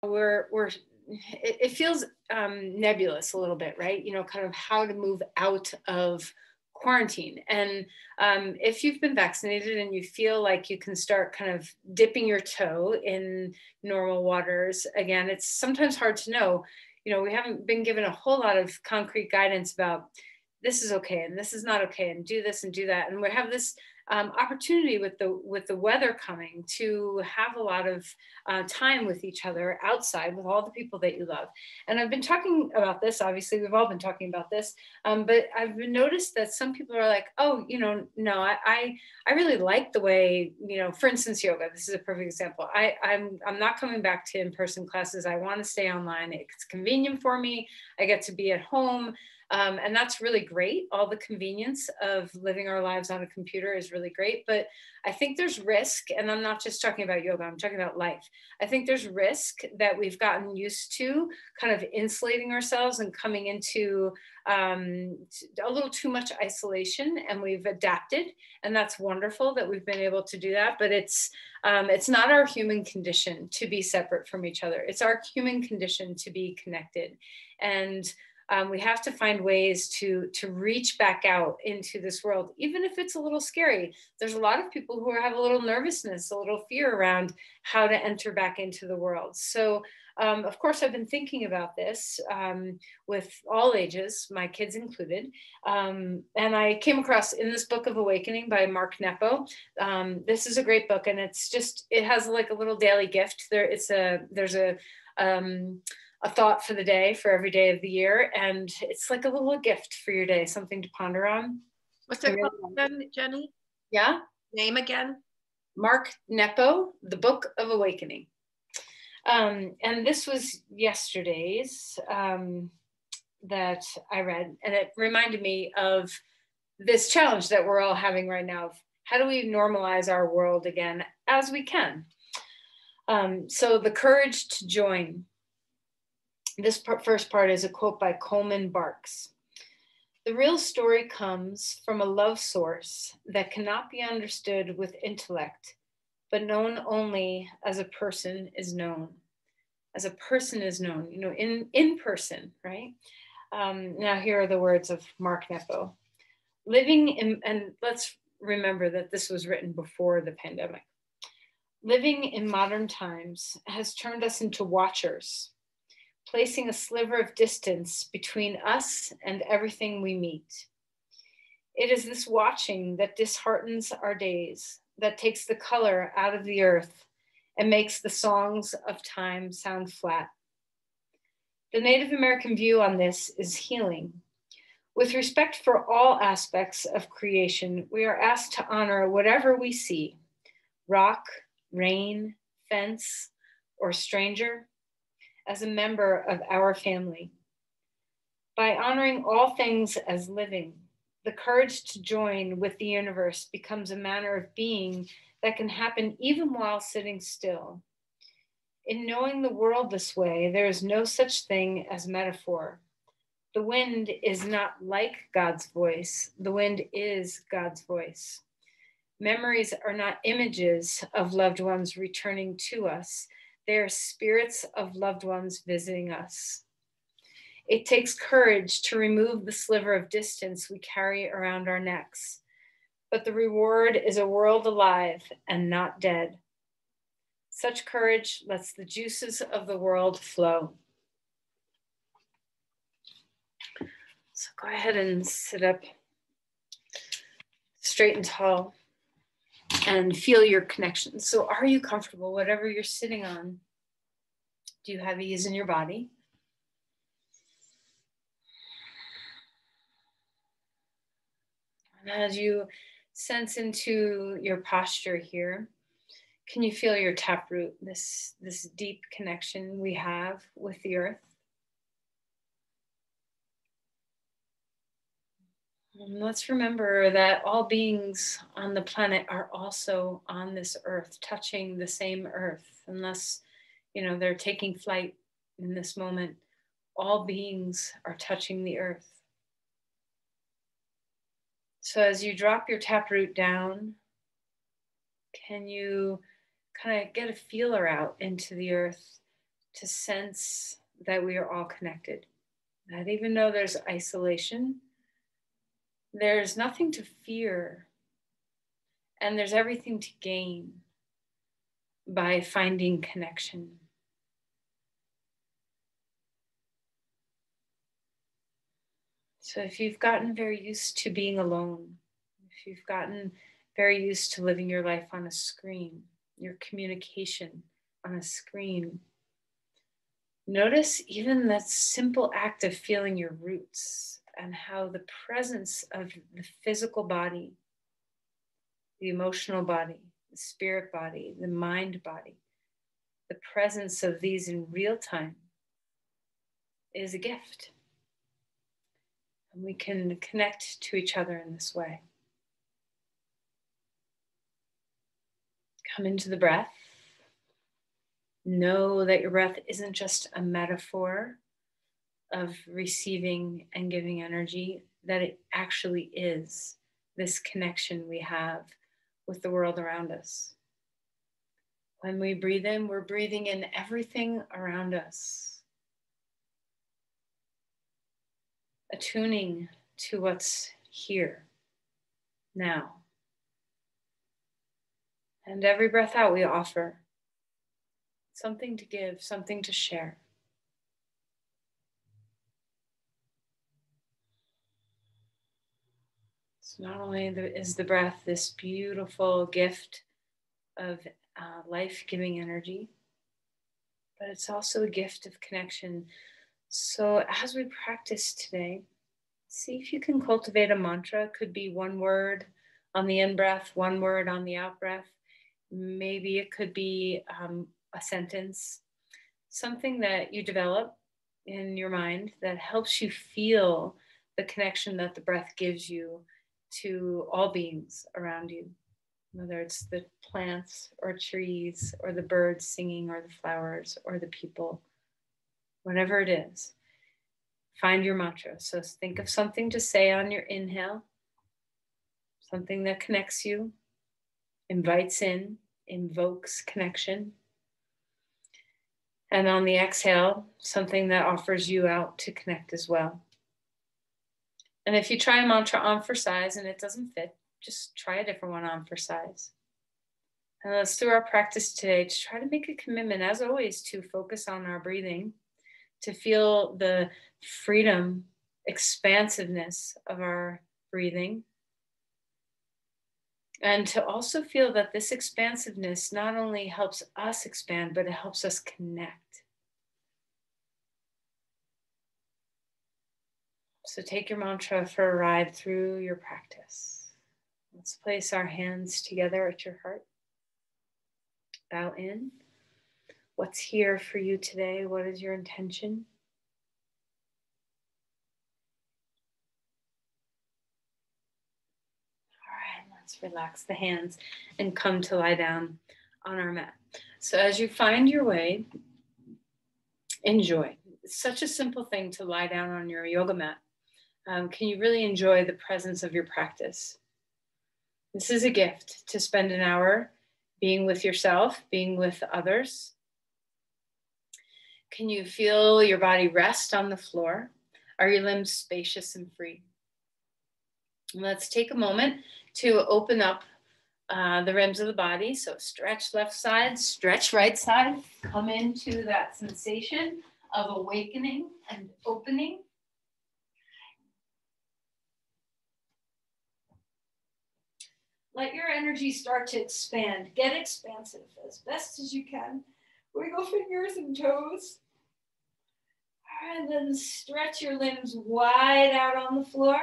we're it feels nebulous a little bit, right? Kind of how to move out of quarantine. And if you've been vaccinated and you feel like you can start kind of dipping your toe in normal waters again, it's sometimes hard to know. We haven't been given a whole lot of concrete guidance about this is okay and this is not okay, and do this and do that. And we have this opportunity with the weather coming to have a lot of time with each other outside with all the people that you love. And I've been talking about this. Obviously, we've all been talking about this, but I've been noticed that some people are like, oh, no, I really like the way, for instance, yoga. This is a perfect example. I'm not coming back to in-person classes. I want to stay online. It's convenient for me. I get to be at home. And that's really great. All the convenience of living our lives on a computer is really great. But I think there's risk, and I'm not just talking about yoga, I'm talking about life. I think there's risk that we've gotten used to kind of insulating ourselves and coming into a little too much isolation, and we've adapted. And that's wonderful that we've been able to do that. But it's not our human condition to be separate from each other. It's our human condition to be connected. And we have to find ways to reach back out into this world, even if it's a little scary. There's a lot of people who have a little nervousness, a little fear around how to enter back into the world. So, of course, I've been thinking about this with all ages, my kids included. And I came across in this book of Awakening by Mark Nepo. This is a great book, and it has like a little daily gift. There's a thought for the day, for every day of the year. And it's like a little gift for your day, something to ponder on. What's it called again, Jenny? Yeah. Name again? Mark Nepo, The Book of Awakening. And this was yesterday's that I read. And it reminded me of this challenge that we're all having right now. Of how do we normalize our world again as we can? So the courage to join. This first part is a quote by Coleman Barks. The real story comes from a love source that cannot be understood with intellect, but known only as a person is known. As a person is known, in person, right? Now here are the words of Mark Nepo. And let's remember that this was written before the pandemic. Living in modern times has turned us into watchers, placing a sliver of distance between us and everything we meet. It is this watching that disheartens our days, that takes the color out of the earth and makes the songs of time sound flat. The Native American view on this is healing. With respect for all aspects of creation, we are asked to honor whatever we see, rock, rain, fence, or stranger, as a member of our family. By honoring all things as living, the courage to join with the universe becomes a manner of being that can happen even while sitting still. In knowing the world this way, there is no such thing as metaphor. The wind is not like God's voice. The wind is God's voice. Memories are not images of loved ones returning to us. They are spirits of loved ones visiting us. It takes courage to remove the sliver of distance we carry around our necks, but the reward is a world alive and not dead. Such courage lets the juices of the world flow. So go ahead and sit up straight and tall and feel your connection. So are you comfortable, whatever you're sitting on? Do you have ease in your body? And as you sense into your posture here, can you feel your taproot, this deep connection we have with the earth? And let's remember that all beings on the planet are also on this earth, touching the same earth, unless, they're taking flight in this moment. All beings are touching the earth. So as you drop your taproot down, can you kind of get a feeler out into the earth to sense that we are all connected. That even though there's isolation, there's nothing to fear, and there's everything to gain by finding connection. So if you've gotten very used to being alone, if you've gotten very used to living your life on a screen, your communication on a screen, notice even that simple act of feeling your roots and how the presence of the physical body, the emotional body, the spirit body, the mind body, the presence of these in real time is a gift. And we can connect to each other in this way. Come into the breath. Know that your breath isn't just a metaphor of receiving and giving energy, that it actually is this connection we have with the world around us. When we breathe in, we're breathing in everything around us, attuning to what's here now. And every breath out, we offer something to give, something to share. So not only is the breath this beautiful gift of life-giving energy, but it's also a gift of connection. So as we practice today, see if you can cultivate a mantra. It could be one word on the in-breath, one word on the out-breath. Maybe it could be a sentence, something that you develop in your mind that helps you feel the connection that the breath gives you to all beings around you, whether it's the plants or trees or the birds singing or the flowers or the people, whatever it is. Find your mantra. So think of something to say on your inhale, something that connects you, invites in, invokes connection. And on the exhale, something that offers you out to connect as well. And if you try a mantra on for size and it doesn't fit, just try a different one on for size. And let's do our practice today to try to make a commitment, as always, to focus on our breathing, to feel the freedom, expansiveness of our breathing, and to also feel that this expansiveness not only helps us expand, but it helps us connect. So take your mantra for a ride through your practice. Let's place our hands together at your heart. Bow in. What's here for you today? What is your intention? All right, let's relax the hands and come to lie down on our mat. So as you find your way, enjoy. It's such a simple thing to lie down on your yoga mat. Can you really enjoy the presence of your practice? This is a gift to spend an hour being with yourself, being with others. Can you feel your body rest on the floor? Are your limbs spacious and free? Let's take a moment to open up the rims of the body. So stretch left side, stretch right side. Come into that sensation of awakening and opening. Let your energy start to expand. Get expansive as best as you can. Wiggle fingers and toes. And then stretch your limbs wide out on the floor.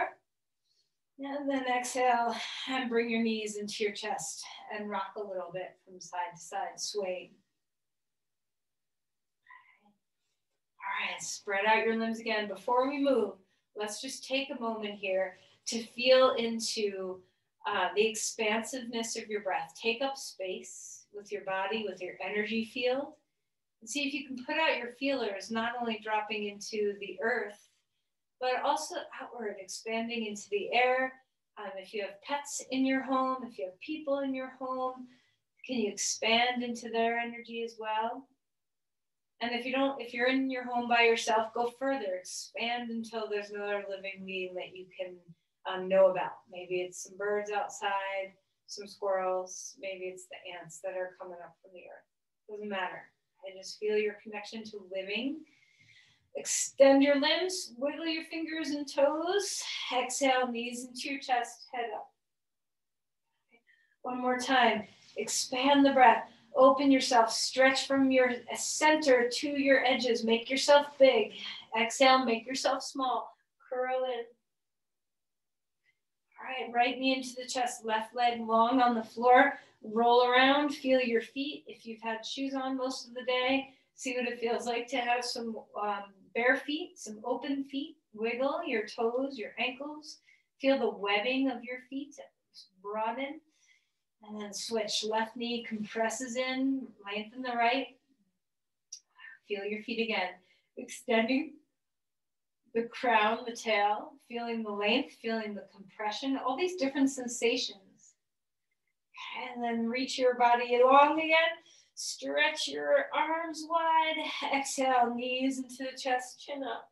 And then exhale and bring your knees into your chest and rock a little bit from side to side, swaying. All right, spread out your limbs again. Before we move, let's just take a moment here to feel into the expansiveness of your breath. Take up space with your body, with your energy field. And see if you can put out your feelers, not only dropping into the earth, but also outward, expanding into the air. If you have pets in your home, if you have people in your home, can you expand into their energy as well? And if you're in your home by yourself, go further, expand until there's another living being that you can know about. Maybe it's some birds outside, some squirrels, maybe it's the ants that are coming up from the earth. Doesn't matter. I just feel your connection to living. Extend your limbs, wiggle your fingers and toes. Exhale, knees into your chest, head up. One more time. Expand the breath. Open yourself. Stretch from your center to your edges. Make yourself big. Exhale, make yourself small. Curl in. All right, right knee into the chest, left leg long on the floor. Roll around, feel your feet. If you've had shoes on most of the day, see what it feels like to have some bare feet, some open feet. Wiggle your toes, your ankles. Feel the webbing of your feet broaden. And then switch. Left knee compresses in, lengthen the right. Feel your feet again. Extending the crown, the tail, feeling the length, feeling the compression, all these different sensations. And then reach your body along again. Stretch your arms wide. Exhale, knees into the chest, chin up.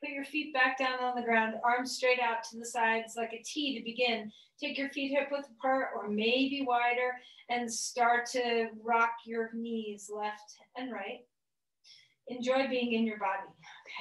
Put your feet back down on the ground, arms straight out to the sides like a T to begin. Take your feet hip width apart or maybe wider and start to rock your knees left and right. Enjoy being in your body.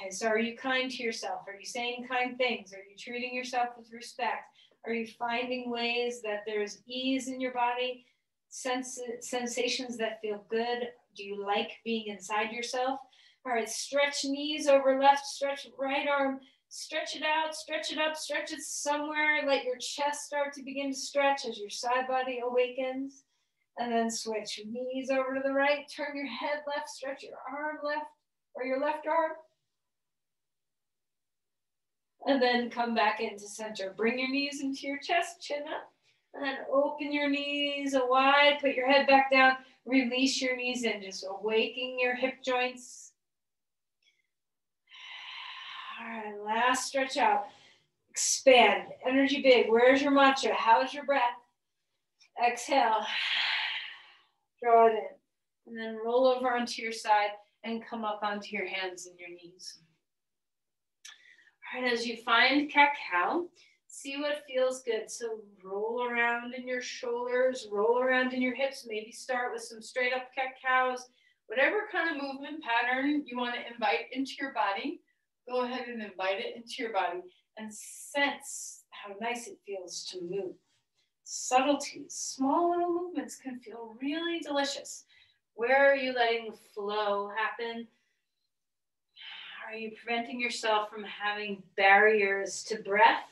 Okay, so are you kind to yourself? Are you saying kind things? Are you treating yourself with respect? Are you finding ways that there's ease in your body, sensations that feel good? Do you like being inside yourself? All right, stretch knees over left, stretch right arm, stretch it out, stretch it up, stretch it somewhere. Let your chest start to begin to stretch as your side body awakens. And then switch knees over to the right, turn your head left, stretch your arm left or your left arm. And then come back into center. Bring your knees into your chest, chin up. And then open your knees wide, put your head back down, release your knees in, just awakening your hip joints. All right, last stretch out. Expand, energy big. Where's your mantra? How's your breath? Exhale, draw it in. And then roll over onto your side and come up onto your hands and your knees. All right, as you find cat-cow, see what feels good. So roll around in your shoulders, roll around in your hips. Maybe start with some straight up cat-cows. Whatever kind of movement pattern you want to invite into your body, go ahead and invite it into your body and sense how nice it feels to move. Subtleties, small little movements can feel really delicious. Where are you letting the flow happen? Are you preventing yourself from having barriers to breath?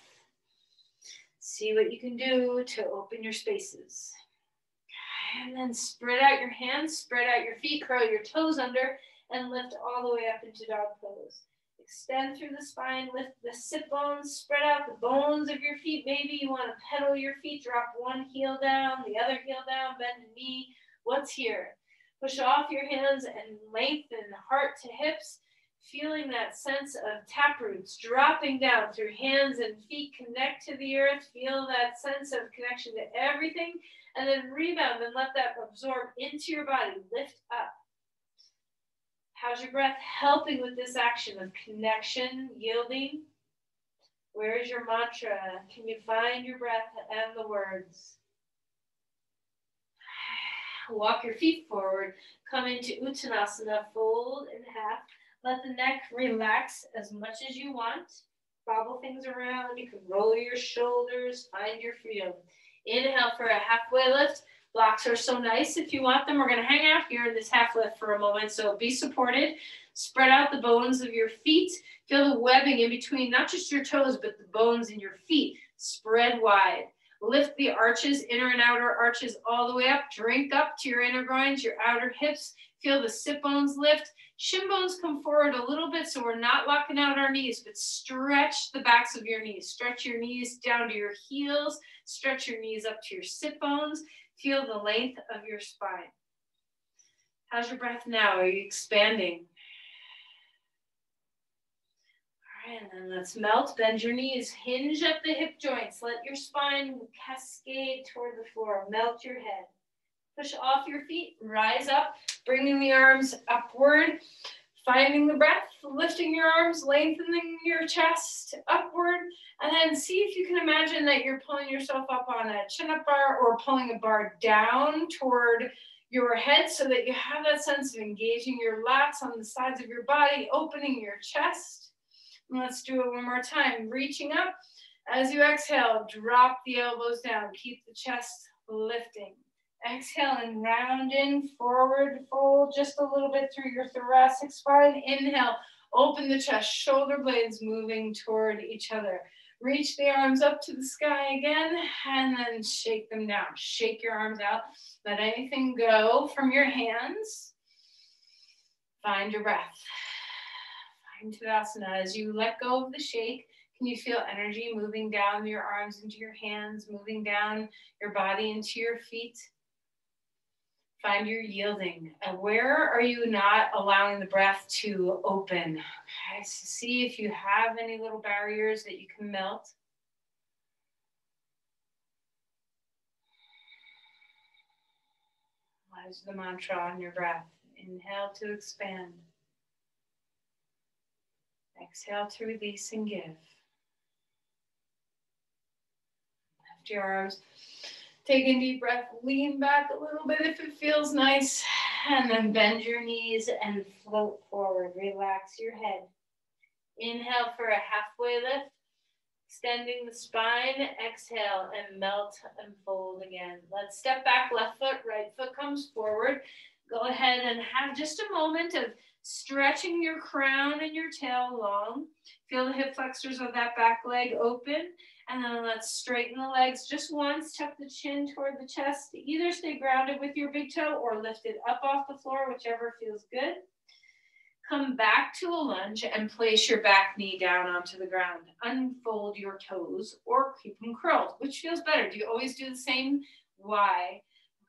See what you can do to open your spaces. And then spread out your hands, spread out your feet, curl your toes under, and lift all the way up into dog pose. Extend through the spine, lift the sit bones, spread out the bones of your feet. Maybe you want to pedal your feet, drop one heel down, the other heel down, bend the knee. What's here? Push off your hands and lengthen heart to hips, feeling that sense of taproots dropping down through hands and feet. Connect to the earth, feel that sense of connection to everything, and then rebound and let that absorb into your body. Lift up. How's your breath helping with this action of connection, yielding? Where is your mantra? Can you find your breath and the words? Walk your feet forward. Come into Uttanasana, fold in half. Let the neck relax as much as you want. Bobble things around. You can roll your shoulders. Find your freedom. Inhale for a halfway lift. Blocks are so nice. If you want them, we're going to hang out here in this half lift for a moment. So be supported. Spread out the bones of your feet. Feel the webbing in between, not just your toes, but the bones in your feet. Spread wide. Lift the arches, inner and outer arches all the way up. Drink up to your inner groins, your outer hips. Feel the sit bones lift. Shin bones come forward a little bit so we're not locking out our knees, but stretch the backs of your knees. Stretch your knees down to your heels. Stretch your knees up to your sit bones. Feel the length of your spine. How's your breath now? Are you expanding? All right, and then let's melt. Bend your knees. Hinge at the hip joints. Let your spine cascade toward the floor. Melt your head. Push off your feet, rise up, bringing the arms upward, finding the breath, lifting your arms, lengthening your chest upward, and then see if you can imagine that you're pulling yourself up on a chin-up bar or pulling a bar down toward your head so that you have that sense of engaging your lats on the sides of your body, opening your chest. And let's do it one more time. Reaching up. As you exhale, drop the elbows down. Keep the chest lifting. Exhale and round in, forward fold just a little bit through your thoracic spine. Inhale, open the chest, shoulder blades moving toward each other. Reach the arms up to the sky again, and then shake them down. Shake your arms out. Let anything go from your hands. Find your breath. Find Tadasana. As you let go of the shake, can you feel energy moving down your arms into your hands, moving down your body into your feet? Find your yielding. Where are you not allowing the breath to open? Okay, so see if you have any little barriers that you can melt. What is the mantra on your breath? Inhale to expand. Exhale to release and give. Lift your arms. Take a deep breath, lean back a little bit if it feels nice, and then bend your knees and float forward. Relax your head. Inhale for a halfway lift, extending the spine. Exhale and melt and fold again. Let's step back, left foot, right foot comes forward. Go ahead and have just a moment of stretching your crown and your tail long. Feel the hip flexors of that back leg open. And then let's straighten the legs just once. Tuck the chin toward the chest. Either stay grounded with your big toe or lift it up off the floor, whichever feels good. Come back to a lunge and place your back knee down onto the ground. Unfold your toes or keep them curled. Which feels better? Do you always do the same? Why?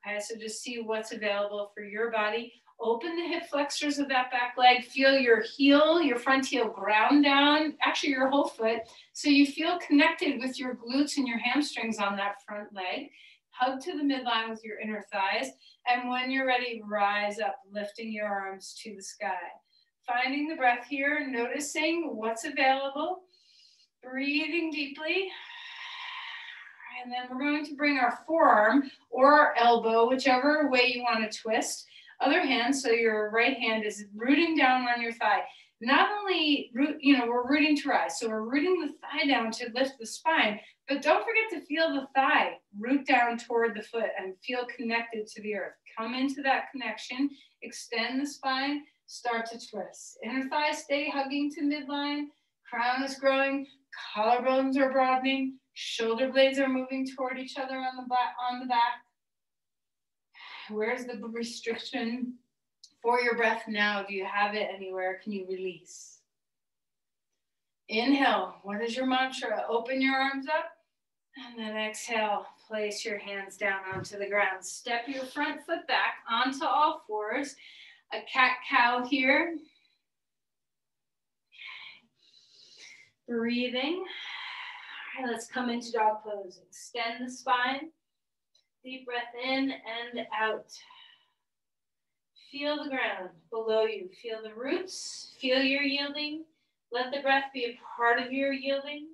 Okay, so just see what's available for your body. Open the hip flexors of that back leg. Feel your heel, your front heel ground down, actually your whole foot. So you feel connected with your glutes and your hamstrings on that front leg. Hug to the midline with your inner thighs. And when you're ready, rise up, lifting your arms to the sky. Finding the breath here, noticing what's available. Breathing deeply. And then we're going to bring our forearm or our elbow, whichever way you want to twist. Other hand, so your right hand is rooting down on your thigh. Not only we're rooting to rise, so we're rooting the thigh down to lift the spine, but don't forget to feel the thigh root down toward the foot and feel connected to the earth. Come into that connection, extend the spine, start to twist. Inner thigh stay hugging to midline, crown is growing, collarbones are broadening, shoulder blades are moving toward each other on the back. Where's the restriction for your breath now? Do you have it anywhere? Can you release? Inhale. What is your mantra? Open your arms up. And then exhale. Place your hands down onto the ground. Step your front foot back onto all fours. A cat-cow here. Breathing. All right, let's come into dog pose. Extend the spine. Deep breath in and out. Feel the ground below you. Feel the roots. Feel your yielding. Let the breath be a part of your yielding.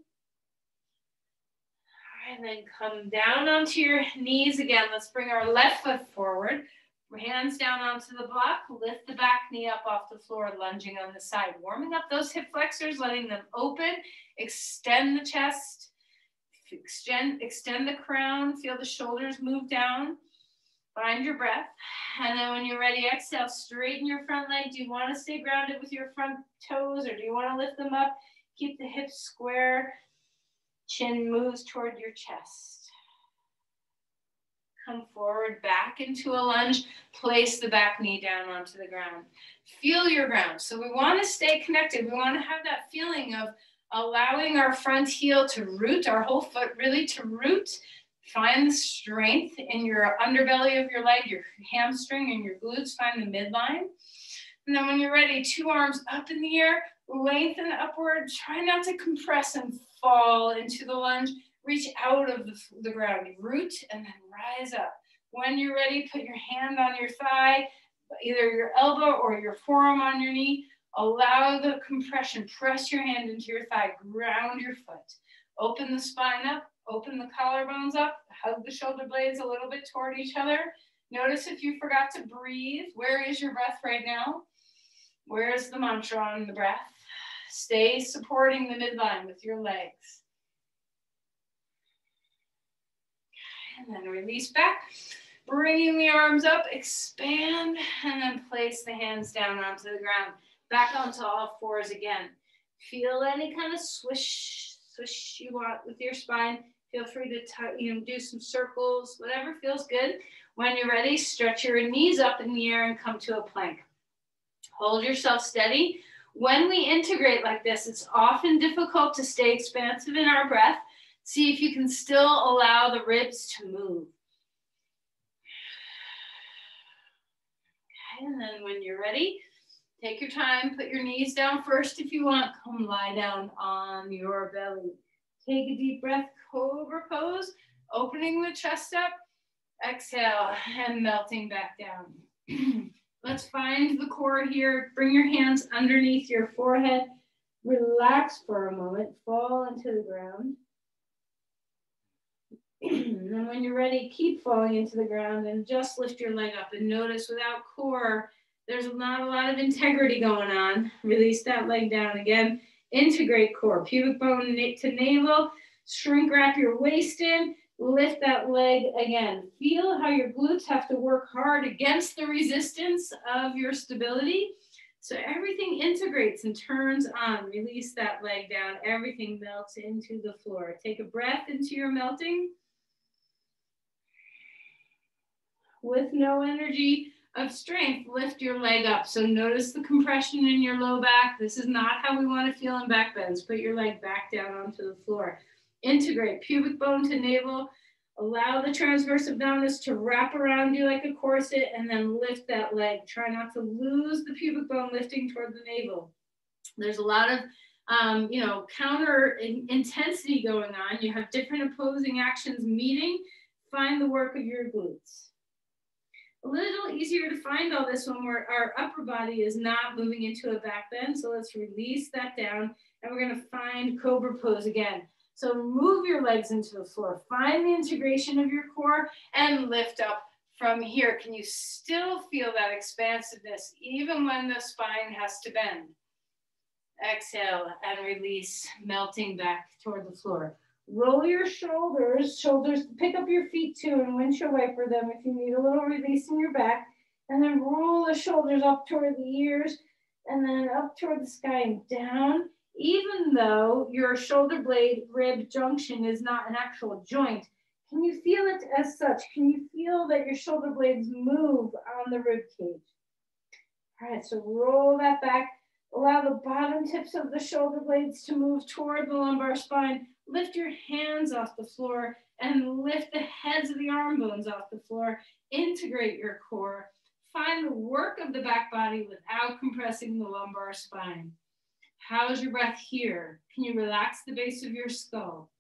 All right, and then come down onto your knees again. Let's bring our left foot forward. Hands down onto the block. Lift the back knee up off the floor, lunging on the side. Warming up those hip flexors, letting them open. Extend the chest. Extend the crown, feel the shoulders move down, find your breath, and then when you're ready, exhale, straighten your front leg. Do you want to stay grounded with your front toes or do you want to lift them up? Keep the hips square, chin moves toward your chest. Come forward, back into a lunge, place the back knee down onto the ground. Feel your ground. So we want to stay connected. We want to have that feeling of allowing our front heel to root, our whole foot really to root. Find the strength in your underbelly of your leg, your hamstring and your glutes. Find the midline. And then when you're ready, two arms up in the air, lengthen upward. Try not to compress and fall into the lunge. Reach out of the ground. Root and then rise up. When you're ready, put your hand on your thigh, either your elbow or your forearm on your knee. Allow the compression. Press your hand into your thigh. Ground your foot. Open the spine up. Open the collarbones up. Hug the shoulder blades a little bit toward each other. Notice if you forgot to breathe. Where is your breath right now? Where is the mantra on the breath? Stay supporting the midline with your legs. And then release back. Bringing the arms up, expand, and then place the hands down onto the ground. Back onto all fours again. Feel any kind of swish you want with your spine. Feel free to do some circles, whatever feels good. When you're ready, stretch your knees up in the air and come to a plank. Hold yourself steady. When we integrate like this, it's often difficult to stay expansive in our breath. See if you can still allow the ribs to move. Okay, and then when you're ready, take your time, put your knees down first if you want. Come lie down on your belly. Take a deep breath, cobra pose, opening the chest up. Exhale and melting back down. Let's find the core here. Bring your hands underneath your forehead. Relax for a moment. Fall into the ground. And then when you're ready, keep falling into the ground and just lift your leg up. And notice without core, there's not a lot of integrity going on. Release that leg down again. Integrate core. Pubic bone to navel. Shrink wrap your waist in. Lift that leg again. Feel how your glutes have to work hard against the resistance of your stability. So everything integrates and turns on. Release that leg down. Everything melts into the floor. Take a breath into your melting. With no energy of strength, lift your leg up. So notice the compression in your low back. This is not how we want to feel in back bends. Put your leg back down onto the floor. Integrate pubic bone to navel. Allow the transverse abdominis to wrap around you like a corset and then lift that leg. Try not to lose the pubic bone lifting toward the navel. There's a lot of counter intensity going on. You have different opposing actions meeting. Find the work of your glutes. A little easier to find all this when our upper body is not moving into a back bend. So let's release that down and we're going to find cobra pose again. So move your legs into the floor. Find the integration of your core and lift up from here. Can you still feel that expansiveness even when the spine has to bend? Exhale and release, melting back toward the floor. Roll your shoulders, pick up your feet too and windshield wiper them if you need a little release in your back. And then roll the shoulders up toward the ears and then up toward the sky and down. Even though your shoulder blade rib junction is not an actual joint, can you feel it as such? Can you feel that your shoulder blades move on the rib cage? All right, so roll that back. Allow the bottom tips of the shoulder blades to move toward the lumbar spine. Lift your hands off the floor and lift the heads of the arm bones off the floor. Integrate your core. Find the work of the back body without compressing the lumbar spine. How's your breath here? Can you relax the base of your skull?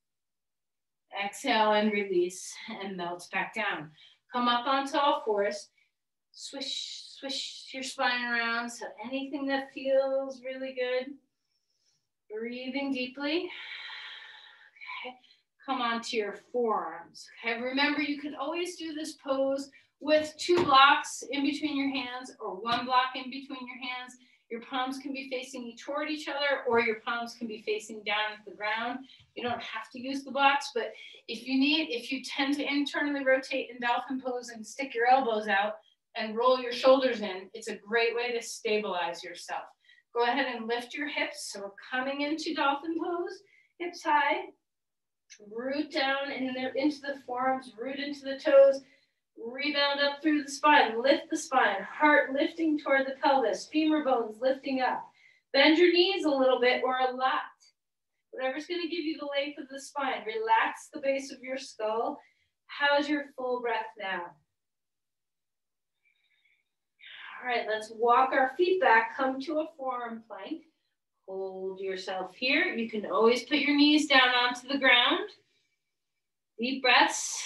Exhale and release and melt back down. Come up onto all fours. Swish your spine around. So anything that feels really good. Breathing deeply. Okay. Come onto your forearms. Okay. Remember, you can always do this pose with 2 blocks in between your hands or 1 block in between your hands. Your palms can be facing toward each other or your palms can be facing down at the ground. You don't have to use the blocks, but if you tend to internally rotate in dolphin pose and stick your elbows out and roll your shoulders in, it's a great way to stabilize yourself. Go ahead and lift your hips. So we're coming into dolphin pose, hips high, root down into the forearms, root into the toes. Rebound up through the spine, lift the spine, heart lifting toward the pelvis, femur bones lifting up. Bend your knees a little bit or a lot. Whatever's going to give you the length of the spine. Relax the base of your skull. How's your full breath now? All right, let's walk our feet back, come to a forearm plank. Hold yourself here. You can always put your knees down onto the ground. Deep breaths.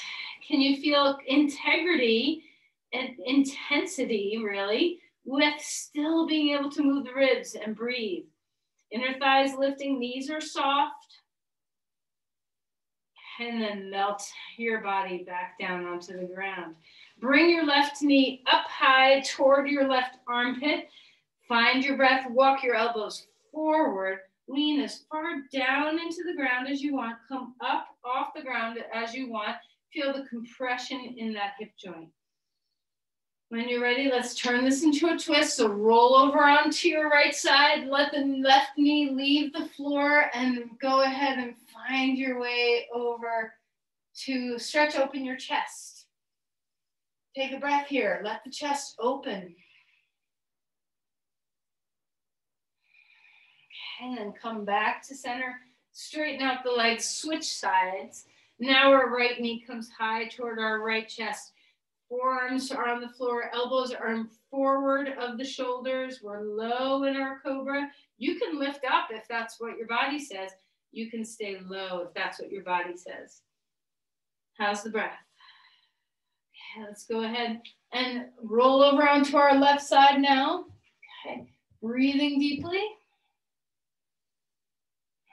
Can you feel integrity and intensity, really, with still being able to move the ribs and breathe? Inner thighs lifting, knees are soft. And then melt your body back down onto the ground. Bring your left knee up high toward your left armpit. Find your breath, walk your elbows forward. Lean as far down into the ground as you want. Come up off the ground as you want. Feel the compression in that hip joint. When you're ready, let's turn this into a twist. So roll over onto your right side. Let the left knee leave the floor and go ahead and find your way over to stretch open your chest. Take a breath here. Let the chest open. And then come back to center. Straighten out the legs, switch sides. Now our right knee comes high toward our right chest. Forearms are on the floor, elbows are forward of the shoulders. We're low in our cobra. You can lift up if that's what your body says. You can stay low if that's what your body says. How's the breath? Okay, let's go ahead and roll over onto our left side now. Okay, breathing deeply.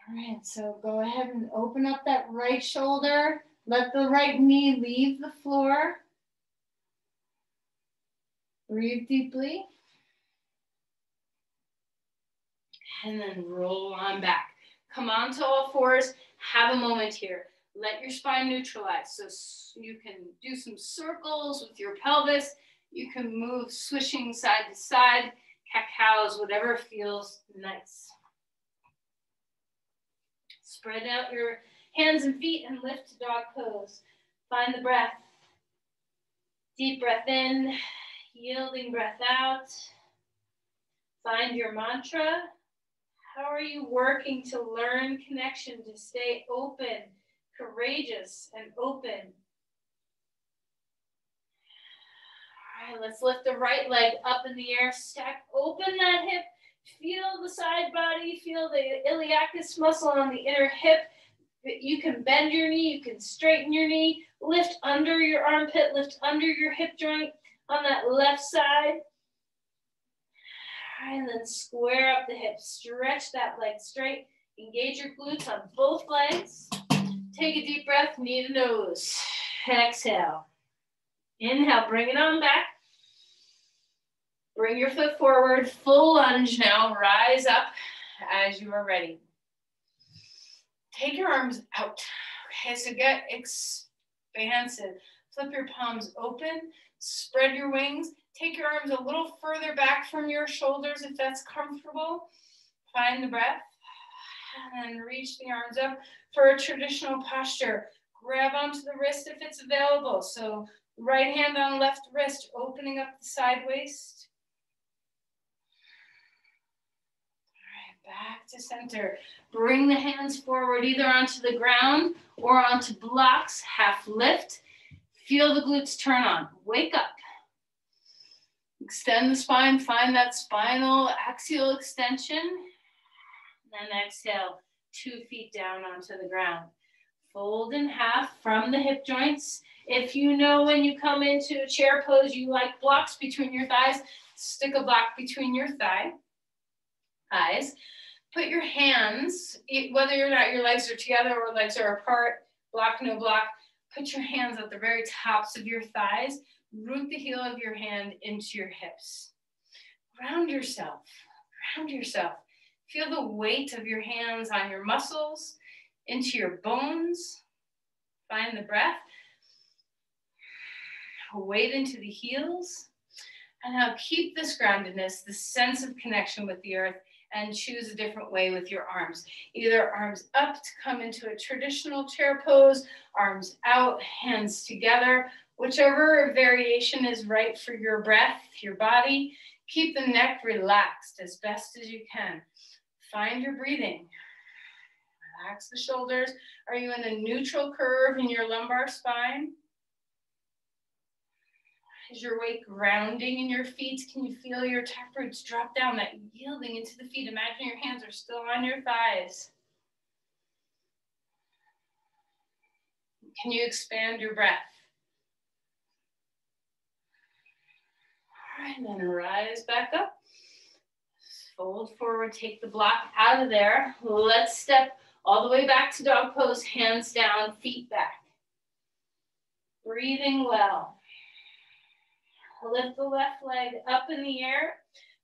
All right, so go ahead and open up that right shoulder. Let the right knee leave the floor. Breathe deeply. And then roll on back. Come on to all fours. Have a moment here. Let your spine neutralize. So you can do some circles with your pelvis. You can move swishing side to side, cat-cows, whatever feels nice. Spread out your hands and feet and lift to dog pose. Find the breath. Deep breath in. Yielding breath out. Find your mantra. How are you working to learn connection, to stay open, courageous, and open? All right, let's lift the right leg up in the air. Stack open that hip. Feel the side body. Feel the iliacus muscle on the inner hip. You can bend your knee. You can straighten your knee. Lift under your armpit. Lift under your hip joint. On that left side. All right, and then square up the hips. Stretch that leg straight. Engage your glutes on both legs. Take a deep breath, knee to nose. Exhale. Inhale, bring it on back. Bring your foot forward. Full lunge now. Rise up as you are ready. Take your arms out. Okay, so get expansive. Flip your palms open. Spread your wings. Take your arms a little further back from your shoulders if that's comfortable. Find the breath. And then reach the arms up for a traditional posture. Grab onto the wrist if it's available. So right hand on left wrist, opening up the side waist. All right, back to center. Bring the hands forward either onto the ground or onto blocks. Half lift. Feel the glutes turn on. Wake up. Extend the spine. Find that spinal axial extension. And then exhale, 2 feet down onto the ground. Fold in half from the hip joints. If you know when you come into a chair pose, you like blocks between your thighs, stick a block between your thighs. Put your hands, whether or not your legs are together or legs are apart, block, no block, put your hands at the very tops of your thighs. Root the heel of your hand into your hips. Ground yourself. Ground yourself. Feel the weight of your hands on your muscles, into your bones. Find the breath. Weight into the heels. And now keep this groundedness, this sense of connection with the earth, and choose a different way with your arms. Either arms up to come into a traditional chair pose, arms out, hands together. Whichever variation is right for your breath, your body. Keep the neck relaxed as best as you can. Find your breathing. Relax the shoulders. Are you in a neutral curve in your lumbar spine? Is your weight grounding in your feet? Can you feel your taproots drop down, that yielding into the feet? Imagine your hands are still on your thighs. Can you expand your breath? right, and then rise back up. Fold forward, take the block out of there. Let's step all the way back to dog pose, hands down, feet back. Breathing well. Lift the left leg up in the air.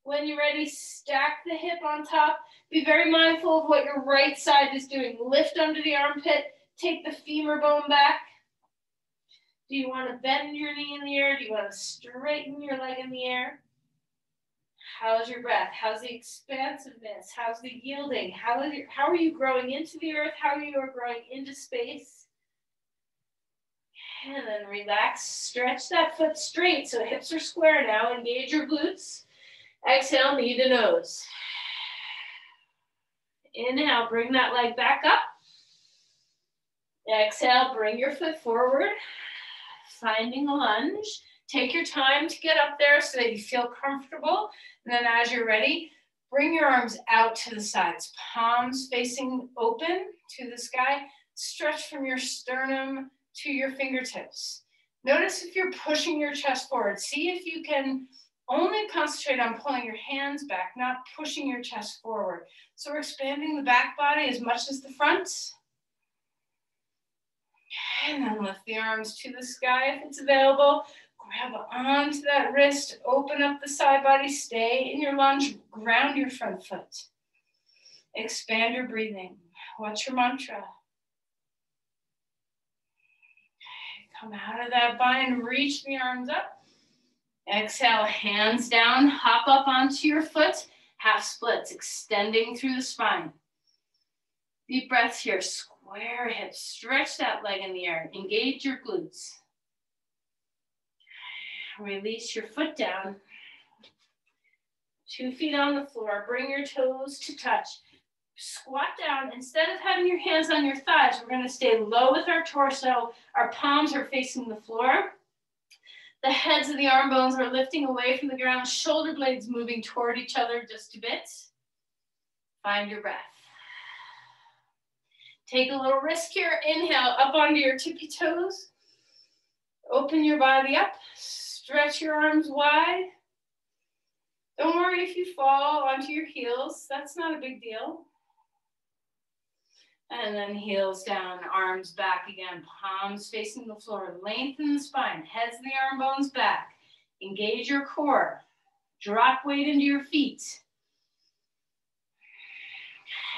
When you're ready, stack the hip on top. Be very mindful of what your right side is doing. Lift under the armpit, take the femur bone back. Do you want to bend your knee in the air? Do you want to straighten your leg in the air? How's your breath? How's the expansiveness? How's the yielding? How are you growing into the earth? How are you growing into space? And then relax, stretch that foot straight so hips are square now. Engage your glutes. Exhale, knee to nose. Inhale, bring that leg back up. Exhale, bring your foot forward. Finding a lunge. Take your time to get up there so that you feel comfortable. And then as you're ready, bring your arms out to the sides. Palms facing open to the sky. Stretch from your sternum to your fingertips. Notice if you're pushing your chest forward. See if you can only concentrate on pulling your hands back, not pushing your chest forward. So we're expanding the back body as much as the front. And then lift the arms to the sky if it's available. Grab onto that wrist, open up the side body, stay in your lunge, ground your front foot. Expand your breathing. What's your mantra? Come out of that bind, reach the arms up. Exhale, hands down, hop up onto your foot, half splits, extending through the spine. Deep breaths here, square hips, stretch that leg in the air, engage your glutes. Release your foot down. 2 feet on the floor, bring your toes to touch. Squat down. Instead of having your hands on your thighs, we're going to stay low with our torso. Our palms are facing the floor. The heads of the arm bones are lifting away from the ground. Shoulder blades moving toward each other just a bit. Find your breath. Take a little risk here. Inhale, up onto your tippy toes. Open your body up. Stretch your arms wide. Don't worry if you fall onto your heels. That's not a big deal. And then heels down, arms back again, palms facing the floor. Lengthen the spine, heads of the arm bones back. Engage your core. Drop weight into your feet.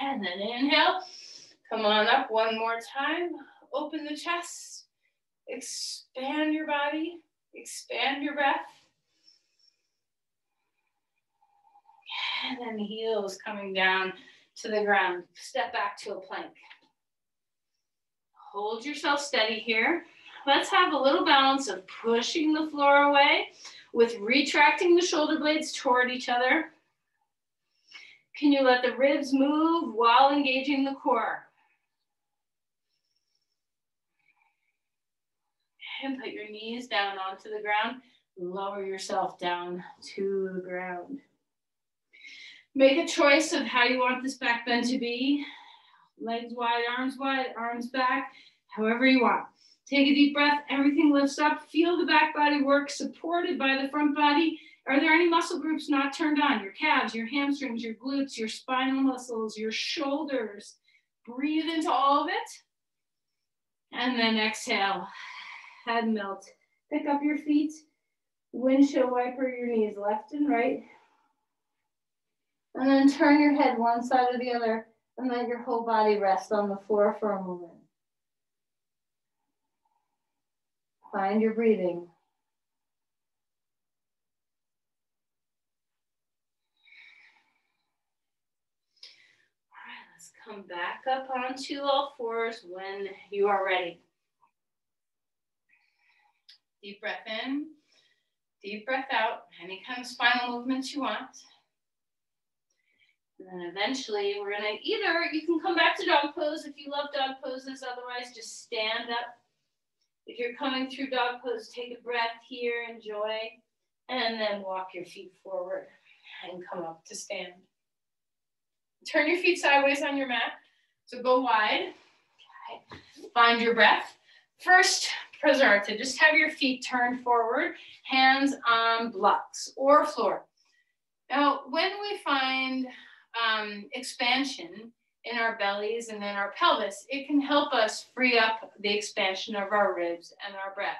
And then inhale. Come on up one more time. Open the chest. Expand your body. Expand your breath. And then heels coming down to the ground. Step back to a plank. Hold yourself steady here. Let's have a little balance of pushing the floor away with retracting the shoulder blades toward each other. Can you let the ribs move while engaging the core? And put your knees down onto the ground. Lower yourself down to the ground. Make a choice of how you want this back bend to be. Legs wide, arms back, however you want. Take a deep breath, everything lifts up. Feel the back body work supported by the front body. Are there any muscle groups not turned on? Your calves, your hamstrings, your glutes, your spinal muscles, your shoulders. Breathe into all of it. And then exhale, head melt. Pick up your feet, windshield wiper your knees left and right. And then turn your head one side or the other and let your whole body rest on the floor for a moment. Find your breathing. All right, let's come back up onto all fours when you are ready. Deep breath in, deep breath out, any kind of spinal movements you want. And then eventually we're gonna you can come back to dog pose if you love dog poses, otherwise just stand up. If you're coming through dog pose, take a breath here, enjoy, and then walk your feet forward and come up to stand. Turn your feet sideways on your mat, so go wide. Okay. Find your breath. First, Prasarita. Just have your feet turned forward, hands on blocks or floor. Now, when we find expansion in our bellies and in our pelvis, it can help us free up the expansion of our ribs and our breath.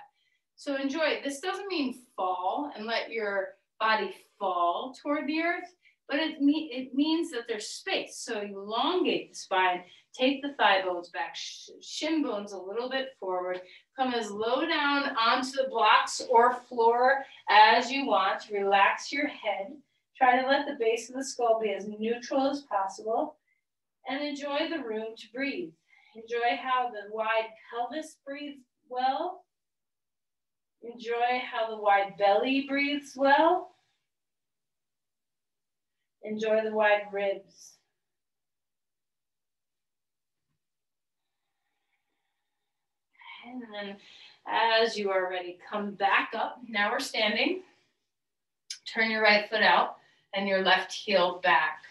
So enjoy it. This doesn't mean fall and let your body fall toward the earth, but it means that there's space. So you elongate the spine, take the thigh bones back, shin bones a little bit forward, come as low down onto the blocks or floor as you want. Relax your head. Try to let the base of the skull be as neutral as possible and enjoy the room to breathe. Enjoy how the wide pelvis breathes well. Enjoy how the wide belly breathes well. Enjoy the wide ribs. And then as you are ready, come back up. Now we're standing. Turn your right foot out and your left heel back.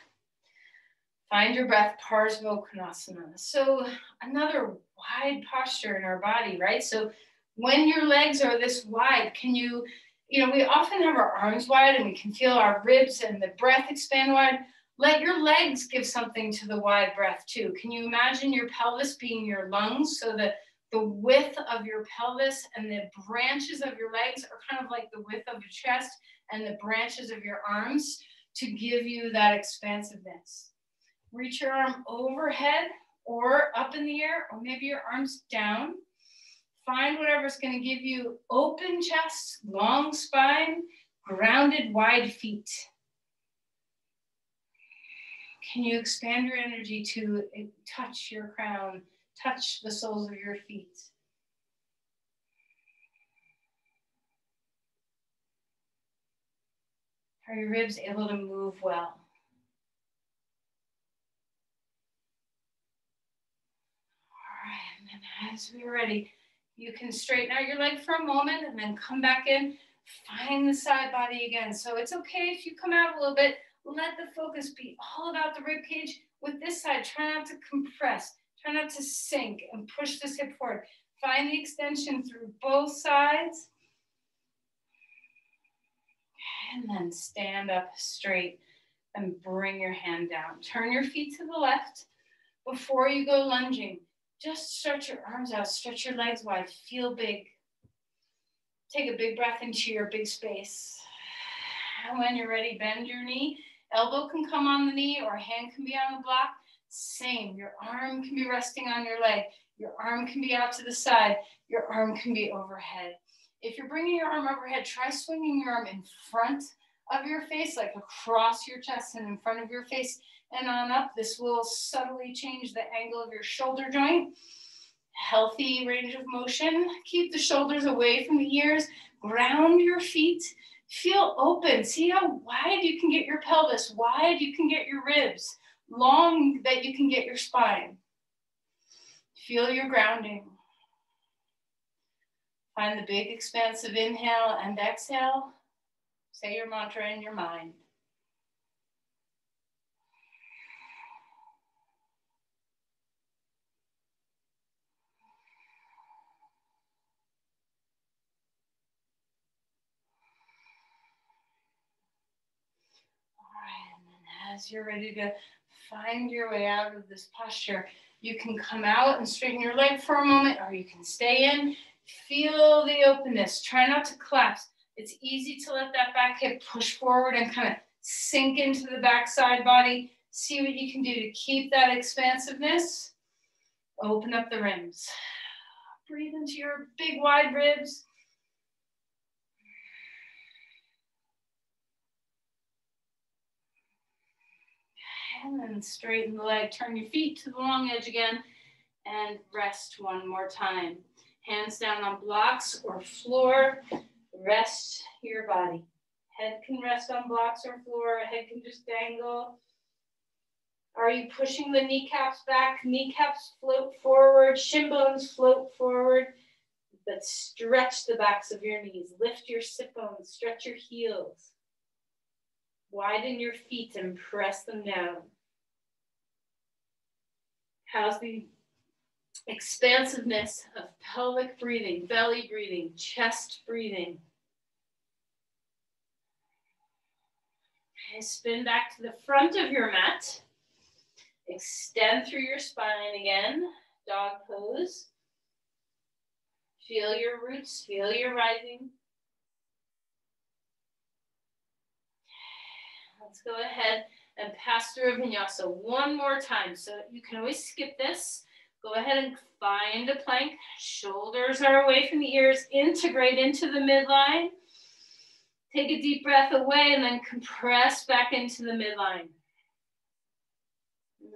Find your breath, Parsva-Konasana. So another wide posture in our body, right? So when your legs are this wide, can you know, we often have our arms wide and we can feel our ribs and the breath expand wide. Let your legs give something to the wide breath too. Can you imagine your pelvis being your lungs? So the width of your pelvis and the branches of your legs are kind of like the width of your chest and the branches of your arms to give you that expansiveness. Reach your arm overhead or up in the air, or maybe your arms down. Find whatever's going to give you open chest, long spine, grounded wide feet. Can you expand your energy to touch your crown, touch the soles of your feet? Are your ribs able to move well? All right, and then as we're ready, you can straighten out your leg for a moment and then come back in. Find the side body again. So it's okay if you come out a little bit. Let the focus be all about the rib cage. With this side, try not to compress. Try not to sink and push this hip forward. Find the extension through both sides. And then stand up straight and bring your hand down. Turn your feet to the left. Before you go lunging, just stretch your arms out, stretch your legs wide, feel big. Take a big breath into your big space. And when you're ready, bend your knee. Elbow can come on the knee or hand can be on the block. Same, your arm can be resting on your leg. Your arm can be out to the side. Your arm can be overhead. If you're bringing your arm overhead, try swinging your arm in front of your face, like across your chest and in front of your face and on up. This will subtly change the angle of your shoulder joint. Healthy range of motion. Keep the shoulders away from the ears. Ground your feet. Feel open. See how wide you can get your pelvis, wide you can get your ribs, long that you can get your spine. Feel your grounding. Find the big expansive inhale and exhale. Say your mantra in your mind. As you're ready to find your way out of this posture, you can come out and straighten your leg for a moment, or you can stay in. Feel the openness. Try not to collapse. It's easy to let that back hip push forward and kind of sink into the back side body. See what you can do to keep that expansiveness. Open up the rims. Breathe into your big wide ribs. And then straighten the leg, turn your feet to the long edge again, and rest one more time. Hands down on blocks or floor, rest your body. Head can rest on blocks or floor, head can just dangle. Are you pushing the kneecaps back? Kneecaps float forward, shin bones float forward, but stretch the backs of your knees. Lift your sit bones, stretch your heels. Widen your feet and press them down. How's the expansiveness of pelvic breathing, belly breathing, chest breathing. Okay, spin back to the front of your mat. Extend through your spine again, dog pose. Feel your roots, feel your rising. Let's go ahead and pass through a vinyasa one more time. So you can always skip this. Go ahead and find a plank. Shoulders are away from the ears. Integrate into the midline. Take a deep breath away and then compress back into the midline.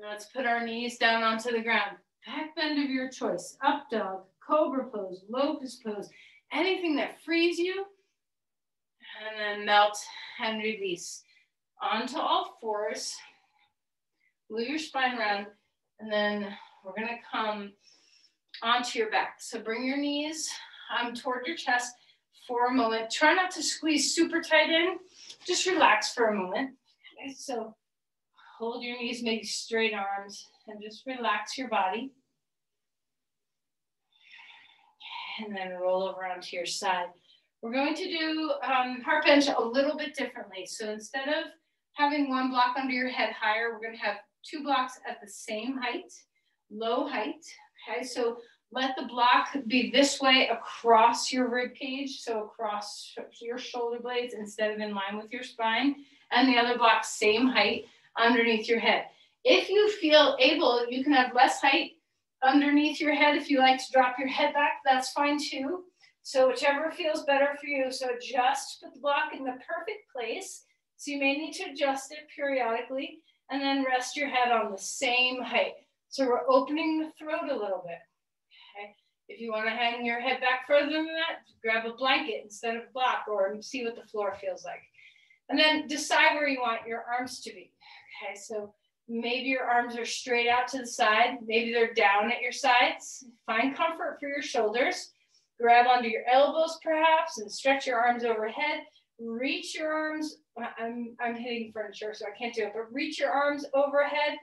Let's put our knees down onto the ground. Back bend of your choice. Up dog, cobra pose, locust pose, anything that frees you. And then melt and release. Onto all fours. Move your spine around. And then we're going to come onto your back. So bring your knees toward your chest for a moment. Try not to squeeze super tight in. Just relax for a moment. Okay, so hold your knees, make straight arms, and just relax your body. And then roll over onto your side. We're going to do heart bench a little bit differently. So instead of having one block under your head higher, we're going to have 2 blocks at the same height, low height. Okay, so let the block be this way across your rib cage, so across your shoulder blades instead of in line with your spine, and the other block same height underneath your head. If you feel able, you can have less height underneath your head. If you like to drop your head back, that's fine too. So whichever feels better for you. So just put the block in the perfect place. So you may need to adjust it periodically, and then rest your head on the same height. So we're opening the throat a little bit. Okay. If you want to hang your head back further than that, grab a blanket instead of a block, or see what the floor feels like. And then decide where you want your arms to be. Okay, so maybe your arms are straight out to the side. Maybe they're down at your sides. Find comfort for your shoulders. Grab onto your elbows perhaps and stretch your arms overhead. Reach your arms. I'm hitting furniture, so I can't do it, but reach your arms overhead.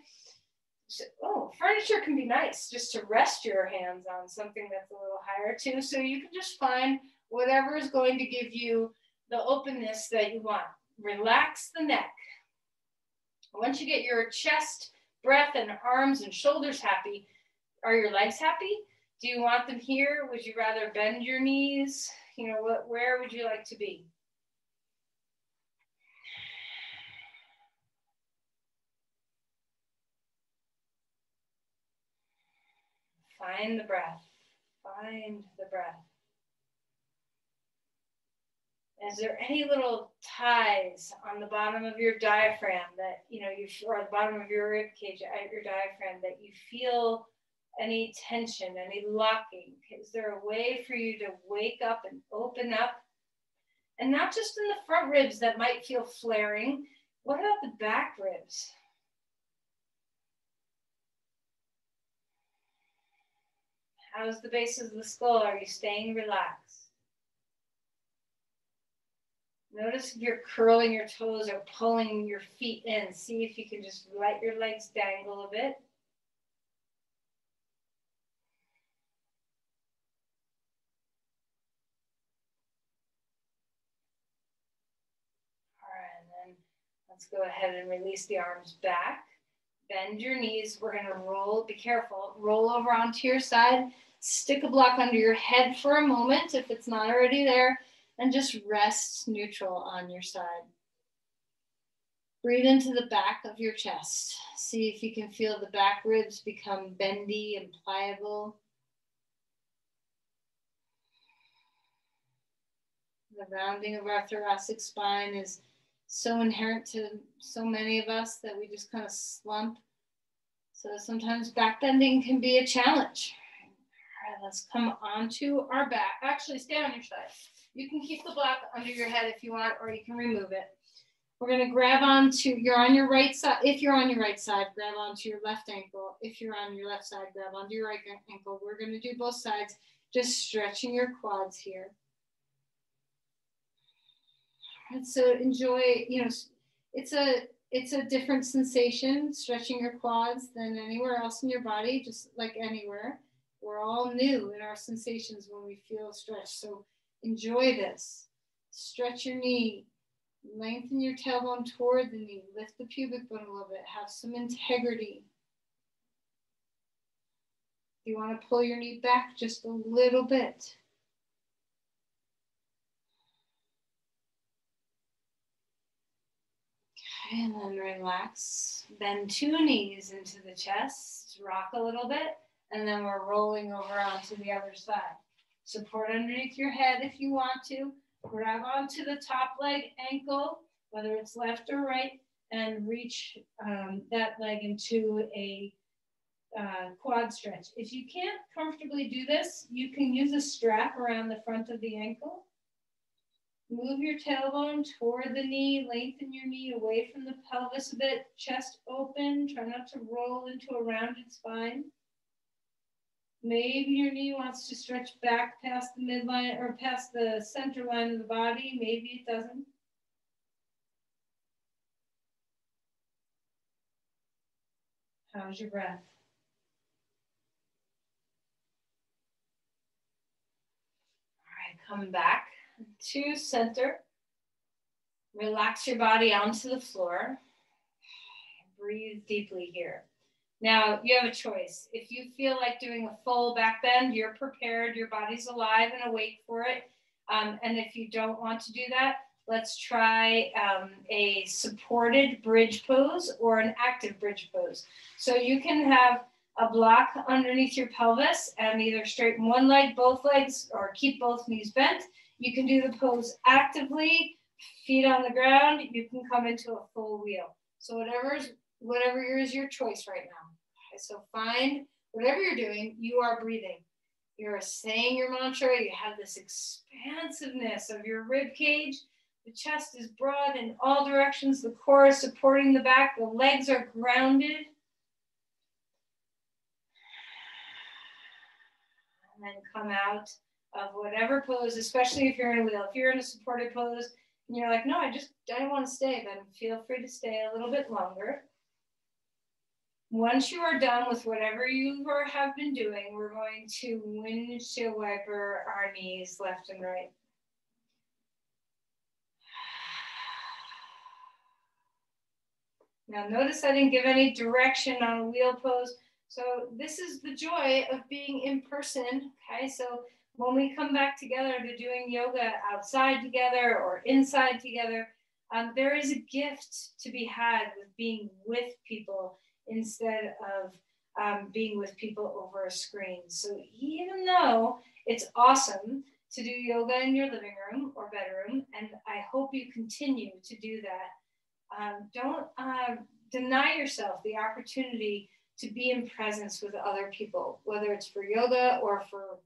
So, furniture can be nice just to rest your hands on something that's a little higher too. So you can just find whatever is going to give you the openness that you want. Relax the neck. Once you get your chest, breath, and arms and shoulders happy, are your legs happy? Do you want them here? Would you rather bend your knees? You know, where would you like to be? Find the breath. Find the breath. Is there any little ties on the bottom of your diaphragm that, or the bottom of your rib cage at your diaphragm that you feel any tension, any locking? Is there a way for you to wake up and open up? And not just in the front ribs that might feel flaring. What about the back ribs? How's the base of the skull? Are you staying relaxed? Notice if you're curling your toes or pulling your feet in. See if you can just let your legs dangle a bit. All right, and then let's go ahead and release the arms back. Bend your knees. We're going to roll. Be careful. Roll over onto your side. Stick a block under your head for a moment if it's not already there. And just rest neutral on your side. Breathe into the back of your chest. See if you can feel the back ribs become bendy and pliable. The rounding of our thoracic spine is so inherent to so many of us that we just kind of slump. So sometimes back bending can be a challenge. All right, let's come onto our back. Actually, stay on your side. You can keep the block under your head if you want, or you can remove it. We're going to grab onto, you're on your right side. If you're on your right side, grab onto your left ankle. If you're on your left side, grab onto your right ankle. We're going to do both sides, just stretching your quads here. And so enjoy, it's a different sensation, stretching your quads than anywhere else in your body, just like anywhere. We're all new in our sensations when we feel stretched. So enjoy this. Stretch your knee. Lengthen your tailbone toward the knee. Lift the pubic bone a little bit. Have some integrity. You want to pull your knee back just a little bit. Okay, and then relax. Bend 2 knees into the chest. Rock a little bit. And then we're rolling over onto the other side. Support underneath your head if you want to. Grab onto the top leg, ankle, whether it's left or right, and reach that leg into a quad stretch. If you can't comfortably do this, you can use a strap around the front of the ankle. Move your tailbone toward the knee, lengthen your knee away from the pelvis a bit, chest open, try not to roll into a rounded spine. Maybe your knee wants to stretch back past the midline or past the center line of the body. Maybe it doesn't. How's your breath? All right, come back to center. Relax your body onto the floor. Breathe deeply here. Now, you have a choice. If you feel like doing a full back bend, you're prepared, your body's alive and awake for it. And if you don't want to do that, let's try a supported bridge pose or an active bridge pose. So you can have a block underneath your pelvis and either straighten one leg, both legs, or keep both knees bent. You can do the pose actively, feet on the ground. You can come into a full wheel. So whatever is your choice right now. Okay, so find whatever you're doing, you are breathing. You're saying your mantra, you have this expansiveness of your rib cage. The chest is broad in all directions. The core is supporting the back. The legs are grounded. And then come out of whatever pose, especially if you're in a wheel. If you're in a supported pose and you're like, no, I don't want to stay, then feel free to stay a little bit longer. Once you are done with whatever you have been doing, we're going to windshield wiper our knees left and right. Now notice I didn't give any direction on a wheel pose. So this is the joy of being in person, okay? So when we come back together to doing yoga outside together or inside together, there is a gift to be had with being with people instead of being with people over a screen. So even though it's awesome to do yoga in your living room or bedroom, and I hope you continue to do that, don't deny yourself the opportunity to be in presence with other people, whether it's for yoga or for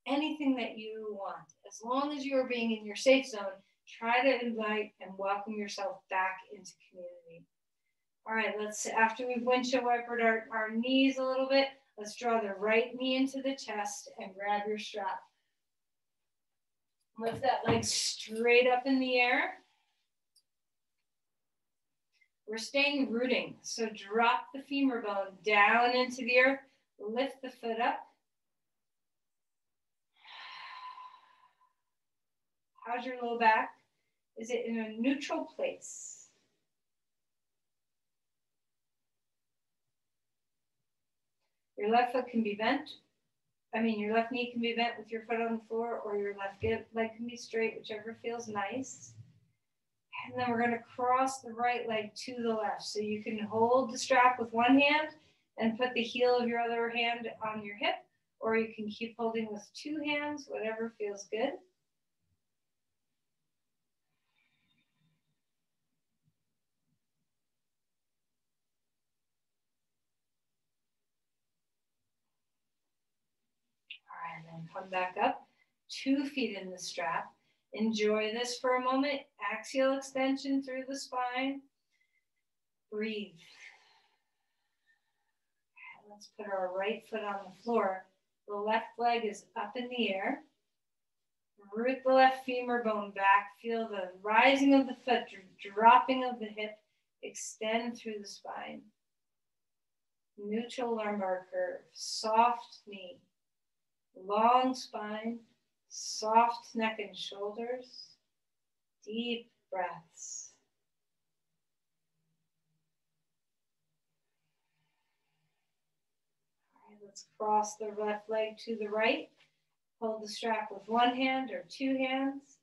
anything that you want. As long as you are being in your safe zone, try to invite and welcome yourself back into community. All right, after we've windshield wipered our knees a little bit, let's draw the right knee into the chest and grab your strap. Lift that leg straight up in the air. We're staying rooting, so drop the femur bone down into the earth, lift the foot up. How's your low back? Is it in a neutral place? Your left foot can be bent. Your left knee can be bent with your foot on the floor, or your left leg can be straight, whichever feels nice. And then we're going to cross the right leg to the left. So you can hold the strap with one hand and put the heel of your other hand on your hip, or you can keep holding with two hands, whatever feels good. All right, then come back up, 2 feet in the strap. Enjoy this for a moment. Axial extension through the spine. Breathe. Okay, let's put our right foot on the floor. The left leg is up in the air. Root the left femur bone back. Feel the rising of the foot, dropping of the hip. Extend through the spine. Neutral lumbar curve. Soft knee. long spine, soft neck and shoulders, deep breaths. All right, let's cross the left leg to the right. Hold the strap with one hand or two hands.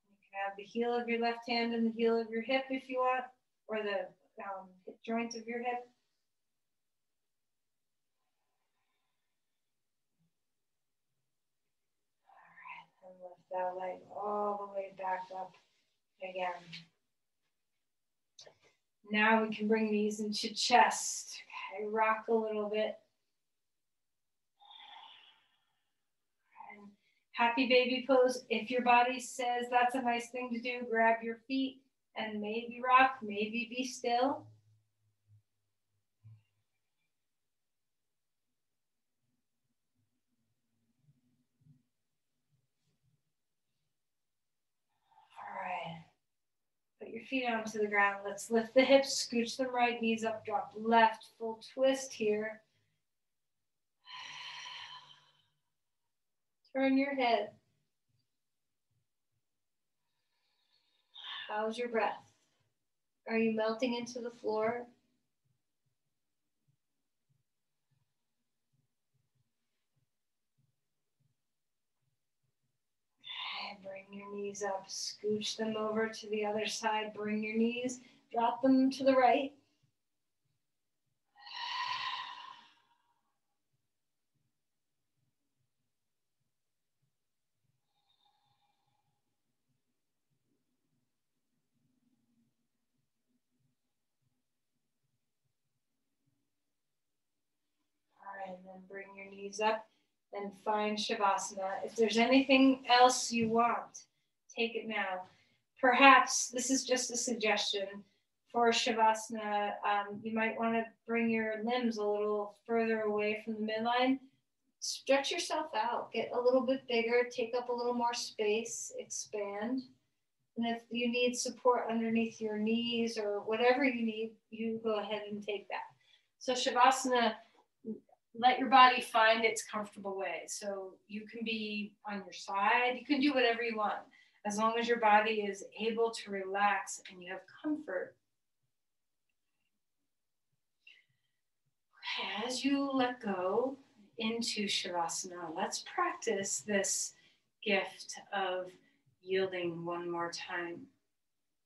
You can have the heel of your left hand and the heel of your hip if you want, or the hip joint of your hip. All right, and lift that leg all the way back up again. Now we can bring these into chest. Okay, rock a little bit. And happy baby pose. If your body says that's a nice thing to do, grab your feet and maybe rock, maybe be still. All right. Put your feet onto the ground. Let's lift the hips, scooch them right, knees up, drop left, full twist here. Turn your head. How's your breath? Are you melting into the floor? Okay, bring your knees up, scooch them over to the other side, bring your knees, drop them to the right. And then bring your knees up and find Shavasana. If there's anything else you want, take it now. Perhaps this is just a suggestion for Shavasana. You might want to bring your limbs a little further away from the midline. Stretch yourself out, get a little bit bigger, take up a little more space, expand. And if you need support underneath your knees or whatever you need, you go ahead and take that. So Shavasana, let your body find its comfortable way. So you can be on your side. You can do whatever you want, as long as your body is able to relax and you have comfort. Okay, as you let go into Shavasana, let's practice this gift of yielding one more time.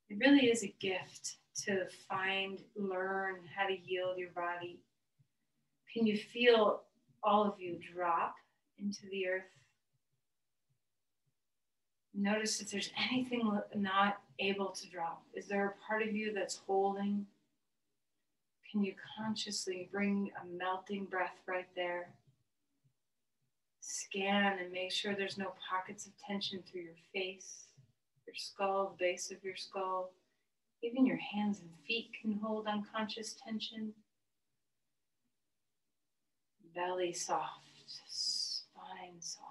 It really is a gift to learn how to yield your body. Can you feel all of you drop into the earth? Notice if there's anything not able to drop. Is there a part of you that's holding? Can you consciously bring a melting breath right there? Scan and make sure there's no pockets of tension through your face, your skull, the base of your skull. Even your hands and feet can hold unconscious tension. Belly soft, spine soft.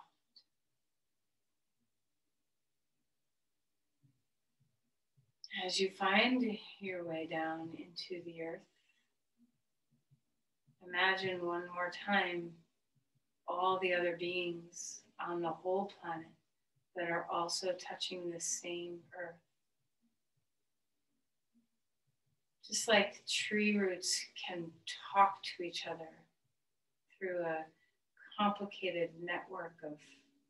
As you find your way down into the earth, imagine one more time all the other beings on the whole planet that are also touching the same earth. Just like tree roots can talk to each other through a complicated network of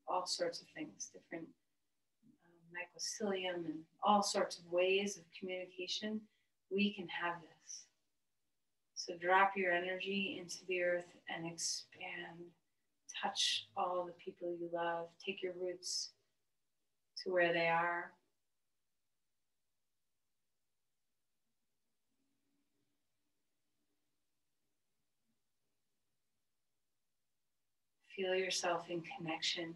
all sorts of things, different mycelium and all sorts of ways of communication, we can have this. So drop your energy into the earth and expand. Touch all the people you love. Take your roots to where they are. Feel yourself in connection.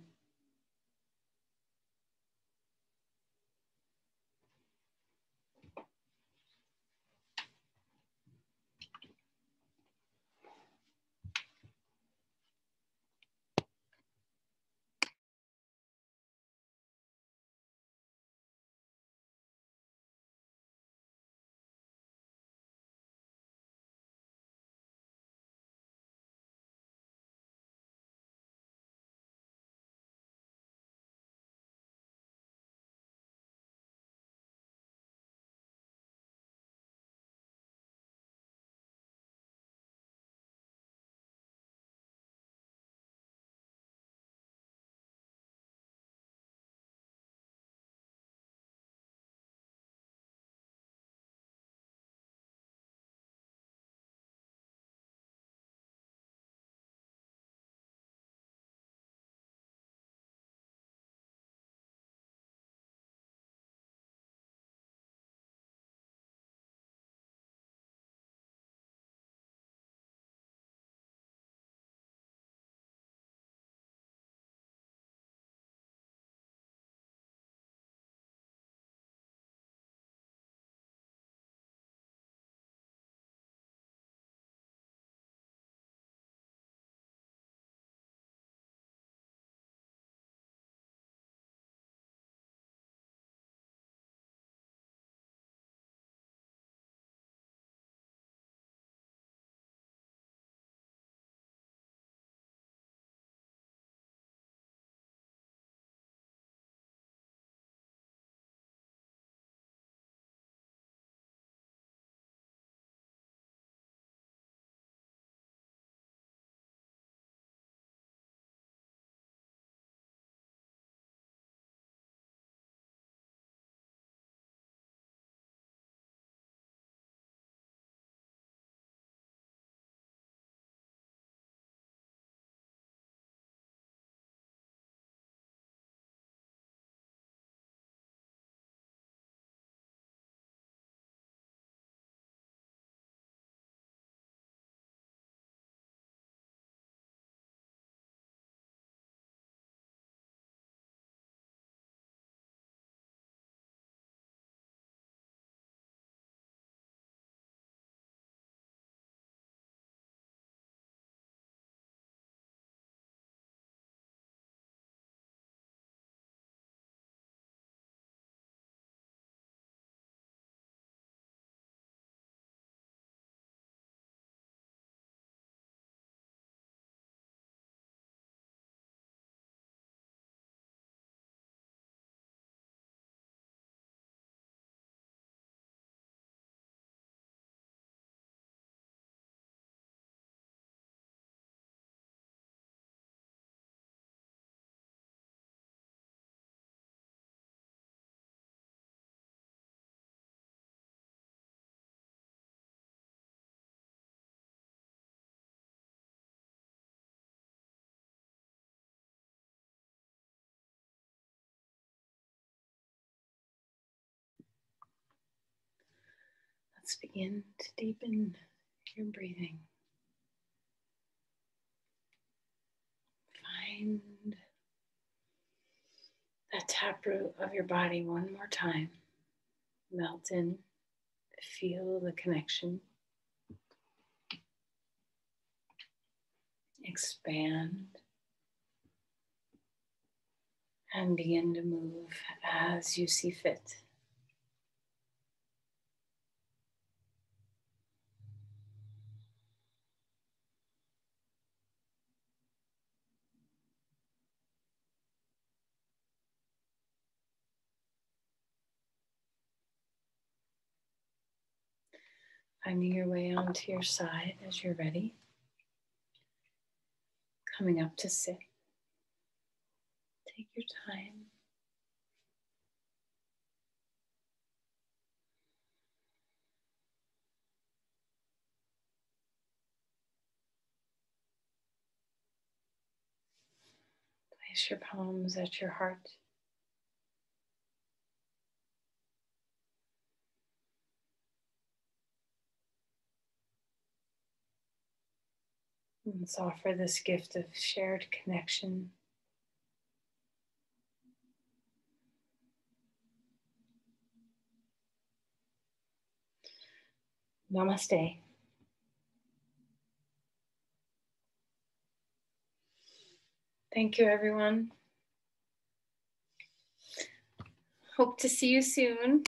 Let's begin to deepen your breathing. Find that taproot of your body one more time. Melt in, feel the connection. Expand. And begin to move as you see fit. Finding your way onto your side as you're ready. Coming up to sit. Take your time. Place your palms at your heart. Let's offer this gift of shared connection. Namaste. Thank you, everyone. Hope to see you soon.